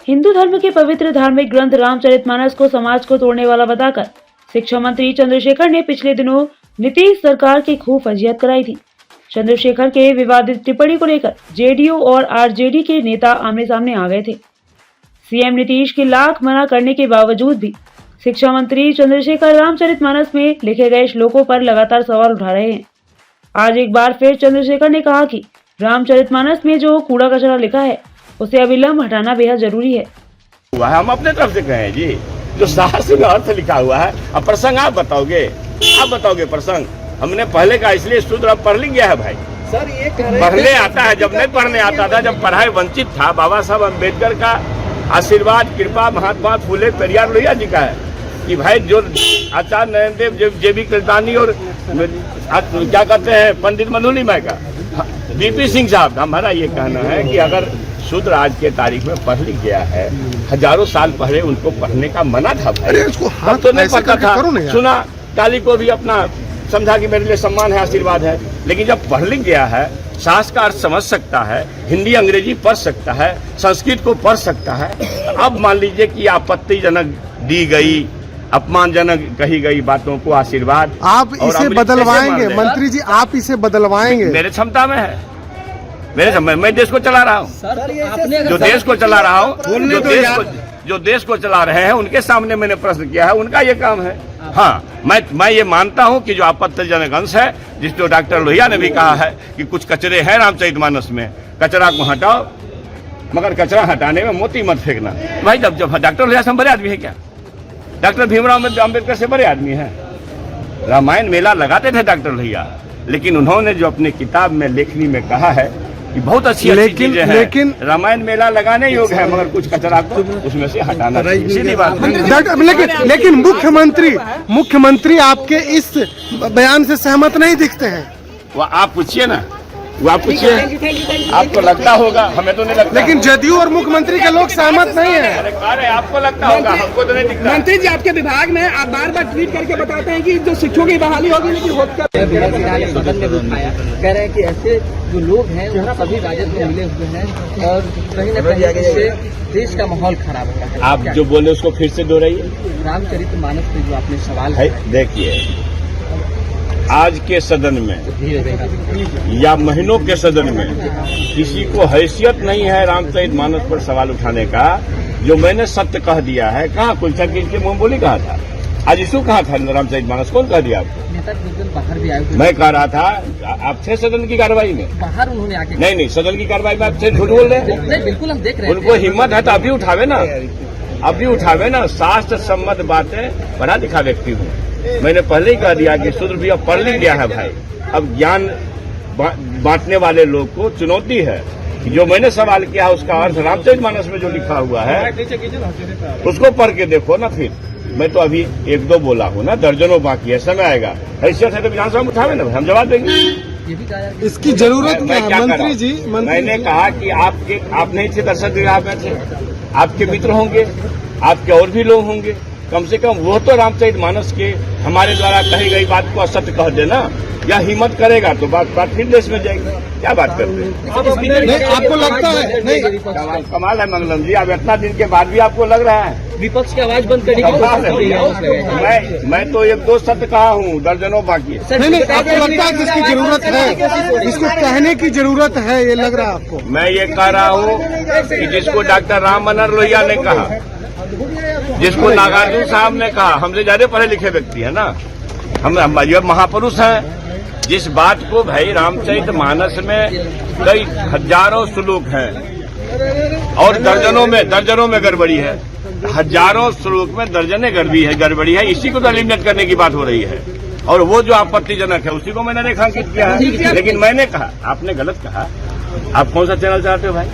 हिंदू धर्म के पवित्र धार्मिक ग्रंथ रामचरितमानस को समाज को तोड़ने वाला बताकर शिक्षा मंत्री चंद्रशेखर ने पिछले दिनों नीतीश सरकार की खूब फजीहत कराई थी। चंद्रशेखर के विवादित टिप्पणी को लेकर जेडीयू और आरजेडी के नेता आमने सामने आ गए थे। सीएम नीतीश के लाख मना करने के बावजूद भी शिक्षा मंत्री चंद्रशेखर रामचरितमानस में लिखे गए श्लोकों पर लगातार सवाल उठा रहे हैं। आज एक बार फिर चंद्रशेखर ने कहा कि रामचरितमानस में जो कूड़ा कचरा लिखा है उसे अविलंब हटाना बेहद जरूरी है। हम अपने तरफ से कहें जी, जो शास्त्र में अर्थ लिखा हुआ है। अब प्रसंग आप बताओगे प्रसंग। हमने पहले कहा, इसलिए सूत्र अब पढ़ लिख गया है भाई। सर ये पढ़ने आता है, जब नहीं पढ़ने आता था, जब पढ़ाई वंचित था, बाबा साहब अम्बेडकर का आशीर्वाद कृपा महात्मा फूले पेरियार लोहिया जी का है कि भाई जो आचार्य नरेंद्र देव जेबी कृतानी और क्या कहते हैं पंडित मधुलिमा का बीपी सिंह साहब, हमारा ये कहना है कि अगर शूद्र आज के तारीख में पढ़ लिख गया है, हजारों साल पहले उनको पढ़ने का मना था भाई। तब तो नहीं पढ़ता था, सुना काली को भी अपना समझा कि मेरे लिए सम्मान है, आशीर्वाद है। लेकिन जब पढ़ लिख गया है, शास्त्र का अर्थ समझ सकता है, हिंदी अंग्रेजी पढ़ सकता है, संस्कृत को पढ़ सकता है। अब मान लीजिए कि आपत्तिजनक दी गई, अपमानजनक कही गई बातों को आशीर्वाद आप इसे बदलवाएंगे मंत्री जी, आप इसे बदलवाएंगे? मेरे क्षमता में है, मैं देश को चला रहा हूँ। जो देश को चला रहा हूँ, जो देश को चला रहे हैं, उनके सामने मैंने प्रश्न किया है, उनका ये काम है। हाँ, मैं ये मानता हूँ कि जो आपत्तिजनक अंश है, जिसको डॉक्टर लोहिया ने भी कहा है कि कुछ कचरे हैं रामचरितमानस में, कचरा को हटाओ, मगर कचरा हटाने में मोती मत फेंकना। भाई जब डॉक्टर लोहिया से हम बड़े आदमी है क्या? डॉक्टर भीमराव अम्बेडकर से बड़े आदमी है। रामायण मेला लगाते थे डॉक्टर लोहिया, लेकिन उन्होंने जो अपने किताब में लेखनी में कहा है कि बहुत अच्छी चीजें हैं, लेकिन रामायण मेला लगाने योग्य है, मगर कुछ कचरा को उसमें से हटाना चाहिए। इसीलिए बात। लेकिन मुख्यमंत्री आपके इस बयान से सहमत नहीं दिखते हैं। वो आप पूछिए ना, वो आप पूछिए, आपको लगता होगा, हमें तो नहीं लगता। लेकिन जदयू और मुख्यमंत्री के लोग सहमत नहीं है। अरे आपको लगता होगा, हमको तो नहीं दिखता। मंत्री जी, आपके विभाग में आप बार बार ट्वीट करके बताते हैं कि जो शिक्षकों की बहाली होगी, लेकिन सदन में उठाया, कह रहे हैं कि ऐसे जो लोग हैं वो सभी राजद में मिले हुए हैं और कहीं न कहीं इससे देश का माहौल खराब हो रहा है। आप जो बोले उसको फिर से दोहराइए। रामचरितमानस पे जो आपने सवाल है, देखिए आज के सदन में या महीनों के सदन में किसी को हैसियत नहीं है रामचरितमानस पर सवाल उठाने का। जो मैंने सत्य कह दिया है, कहाँ कुलचा की इसके मुंह बोली कहा था, आज इसको कहा था रामचरितमानस, कौन कह दिया आपको? बाहर भी आए, मैं कह रहा था आप थे सदन की कार्रवाई में, बाहर उन्होंने आके नहीं सदन की कार्रवाई में आप थे, झूठ बोल रहे हैं। बिल्कुल हम देख रहे हैं, उनको हिम्मत है तो अभी उठावे ना, शास्त्र सम्मत बातें बना दिखा व्यक्ति हूँ। मैंने पहले ही कह दिया कि शूद्र भी अब पढ़ लिख गया है भाई। अब ज्ञान बांटने वाले लोग को चुनौती है। जो मैंने सवाल किया उसका अर्थ रामचरितमानस में जो लिखा हुआ है उसको पढ़ के देखो ना। फिर मैं तो अभी एक दो बोला हूँ ना, दर्जनों बाकी है, समय आएगा। हैसियत है तो विधानसभा में उठावे ना, हम जवाब देंगे। इसकी जरूरत क्या है मंत्री जी? मैंने कहा कि आप नहीं थे, दर्शक विभाग में थे, आपके मित्र होंगे, आपके और भी लोग होंगे, कम से कम वो तो रामचरितमानस के हमारे द्वारा कही गई बात को असत्य कह देना, या हिम्मत करेगा तो बात फिर देश में जाएगी। क्या बात करते हैं? आपको लगता है? नहीं, कमाल है मंगलम जी, अब इतना दिन के बाद भी आपको लग रहा है विपक्ष की आवाज बंद करने की। मैं तो एक दो सत्य कहा हूँ, दर्जनों बाकी है। नहीं, आपको लगता है कि इसकी जरूरत है, इसको कहने की जरूरत है, ये लग रहा है आपको? मैं ये कह रहा हूँ कि जिसको डॉक्टर राम मनोहर लोहिया ने कहा, जिसको नागार्जुन साहब ने कहा, हमसे ज्यादा पढ़े लिखे व्यक्ति है ना, हम महापुरुष हैं। जिस बात को भाई रामचरितमानस में कई हजारों श्लोक हैं और दर्जनों में गड़बड़ी है, हजारों श्लोक में दर्जनें गड़बड़ी है, इसी को तो एलिमिनेट करने की बात हो रही है। और वो जो आपत्तिजनक है उसी को मैंने रेखांकित किया है। लेकिन मैंने कहा, आपने गलत कहा। आप कौन सा चैनल चाहते हो भाई?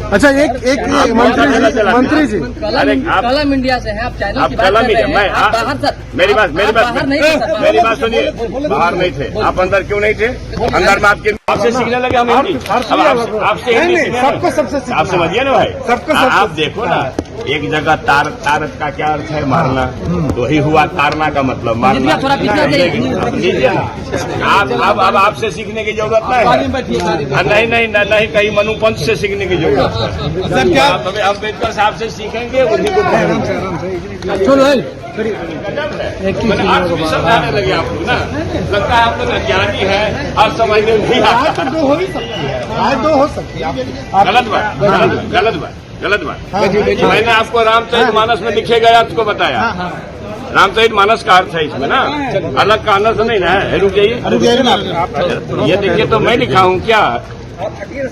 अच्छा, एक मंत्री जी, अरे आप कलम इंडिया से हैं, आप चैनल की बात कलम कर रहे हैं, आप बाहर सर, मेरी बात सुनिए, बाहर नहीं थे आप, अंदर क्यों नहीं थे? अंदर में आपसे सीखने लगे हम हिंदी, आपसे सबको सबसे आप समझिए ना भाई, सबको आप देखो ना, एक जगह तारत का क्या अर्थ है? मारना। तो ही हुआ तारना का मतलब मारना। लीजिए ना, अब आपसे सीखने की जरूरत नहीं है। नहीं कहीं मनुपंथ से सीखने की जरूरत है। सर क्या अम्बेडकर साहब से सीखेंगे? उन्हीं को आज भी समझाने लगे आप लोग ना। लगता है आप लोग अज्ञानी है और समझने भी आता है। दो हो ही सकती है, आज दो हो सकती है। गलत बात। मैंने आपको रामचरितमानस में लिखे गए अर्थ को बताया। रामचरितमानस का अर्थ है इसमें ना, अलग का अनर्थ नहीं ना है। रुक जाइए, ये देखिए तो मैं लिखा हूँ क्या?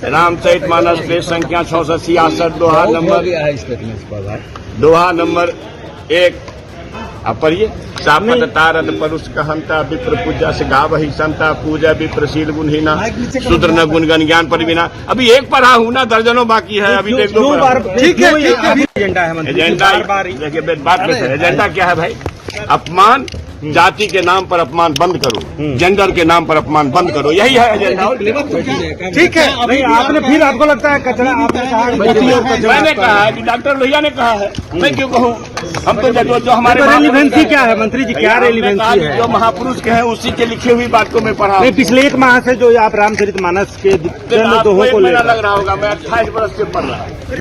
रामचरितमानस पेज संख्या 666 दोहा नंबर 1। आप पढ़िए। सापत तारत परुष कहंता विप्र पूजा से गावही संता पूजा विप्रशील गुणहीना शूद्र न गुणगन ज्ञान परिवीना। अभी एक पढ़ा हूँ ना, दर्जनों बाकी है। अभी देख लो। ठीक है। एजेंडा है देखिए, बात में एजेंडा क्या है भाई? अपमान, जाति के नाम पर अपमान बंद करो, जेंडर के नाम पर अपमान बंद करो, यही है एजेंडा। ठीक है। नहीं आपने फिर आपको लगता है कचरा, आपने कहा, मैंने कहा है कि डॉक्टर लोहिया ने कहा है, मैं क्यों कहूँ? हम तो जो हमारे रेलिवेंसी क्या है मंत्री जी? क्या रेलिवेंसी है? जो महापुरुष के हैं उसी के लिखी हुई बात को मैं पढ़ा। नहीं, पिछले 1 माह से जो आप रामचरितमानस के आपको एक महीना लग रहा होगा, मैं 28 वर्ष से पढ़ रहा हूँ।